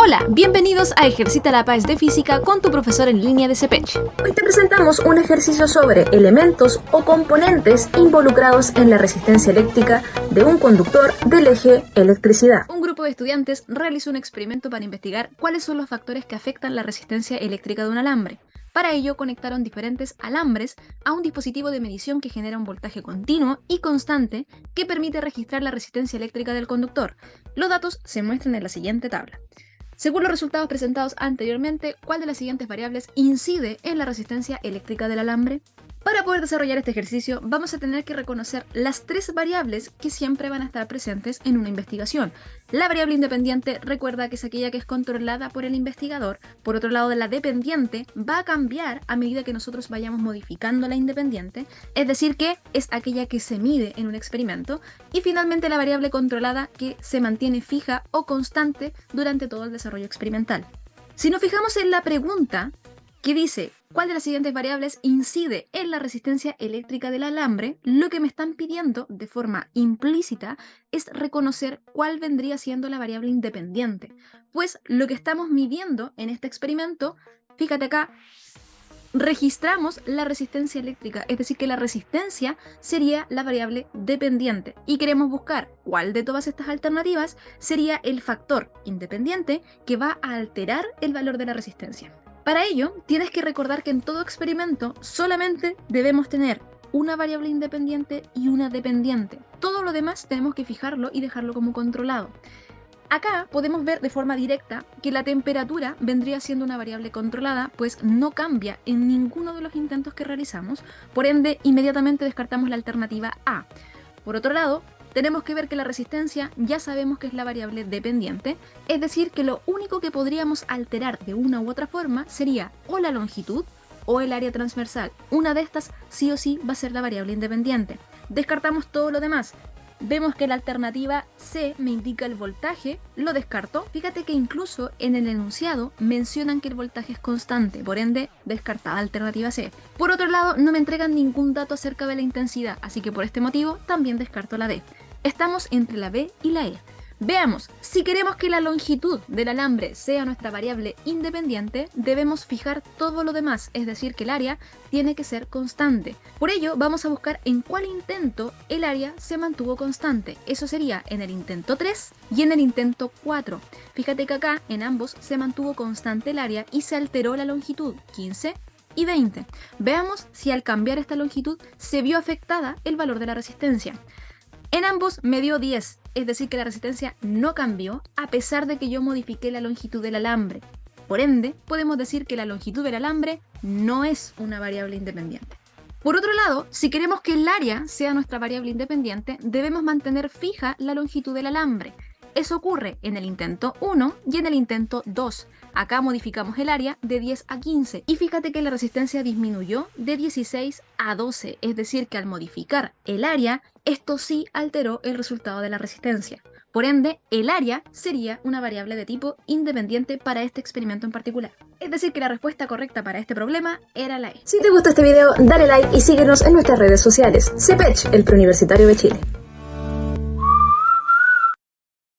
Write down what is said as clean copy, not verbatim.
Hola, bienvenidos a Ejercita la Paz de Física con tu profesor en línea de CPECH. Hoy te presentamos un ejercicio sobre elementos o componentes involucrados en la resistencia eléctrica de un conductor del eje electricidad. Un grupo de estudiantes realizó un experimento para investigar cuáles son los factores que afectan la resistencia eléctrica de un alambre. Para ello conectaron diferentes alambres a un dispositivo de medición que genera un voltaje continuo y constante que permite registrar la resistencia eléctrica del conductor. Los datos se muestran en la siguiente tabla. Según los resultados presentados anteriormente, ¿cuál de las siguientes variables incide en la resistencia eléctrica del alambre? Para poder desarrollar este ejercicio, vamos a tener que reconocer las tres variables que siempre van a estar presentes en una investigación. La variable independiente, recuerda que es aquella que es controlada por el investigador. Por otro lado, la dependiente va a cambiar a medida que nosotros vayamos modificando la independiente, es decir, que es aquella que se mide en un experimento. Y finalmente, la variable controlada, que se mantiene fija o constante durante todo el desarrollo experimental. Si nos fijamos en la pregunta que dice ¿cuál de las siguientes variables incide en la resistencia eléctrica del alambre?, lo que me están pidiendo de forma implícita es reconocer cuál vendría siendo la variable independiente. Pues lo que estamos midiendo en este experimento, fíjate acá, registramos la resistencia eléctrica, es decir que la resistencia sería la variable dependiente y queremos buscar cuál de todas estas alternativas sería el factor independiente que va a alterar el valor de la resistencia. Para ello, tienes que recordar que en todo experimento solamente debemos tener una variable independiente y una dependiente. Todo lo demás tenemos que fijarlo y dejarlo como controlado. Acá podemos ver de forma directa que la temperatura vendría siendo una variable controlada, pues no cambia en ninguno de los intentos que realizamos, por ende inmediatamente descartamos la alternativa A. Por otro lado, tenemos que ver que la resistencia ya sabemos que es la variable dependiente, es decir que lo único que podríamos alterar de una u otra forma sería o la longitud o el área transversal. Una de estas sí o sí va a ser la variable independiente. Descartamos todo lo demás. Vemos que la alternativa C me indica el voltaje, lo descarto. Fíjate que incluso en el enunciado mencionan que el voltaje es constante, por ende descartada alternativa C. Por otro lado, no me entregan ningún dato acerca de la intensidad, así que por este motivo también descarto la D. Estamos entre la B y la E. Veamos, si queremos que la longitud del alambre sea nuestra variable independiente, debemos fijar todo lo demás, es decir, que el área tiene que ser constante. Por ello, vamos a buscar en cuál intento el área se mantuvo constante. Eso sería en el intento 3 y en el intento 4. Fíjate que acá en ambos se mantuvo constante el área y se alteró la longitud, 15 y 20. Veamos si al cambiar esta longitud se vio afectada el valor de la resistencia. En ambos me dio 10, es decir que la resistencia no cambió a pesar de que yo modifiqué la longitud del alambre. Por ende, podemos decir que la longitud del alambre no es una variable independiente. Por otro lado, si queremos que el área sea nuestra variable independiente, debemos mantener fija la longitud del alambre. Eso ocurre en el intento 1 y en el intento 2. Acá modificamos el área de 10 a 15 y fíjate que la resistencia disminuyó de 16 a 12, es decir que al modificar el área, esto sí alteró el resultado de la resistencia. Por ende, el área sería una variable de tipo independiente para este experimento en particular. Es decir que la respuesta correcta para este problema era la E. Si te gustó este video, dale like y síguenos en nuestras redes sociales. CPECH, el Preuniversitario de Chile.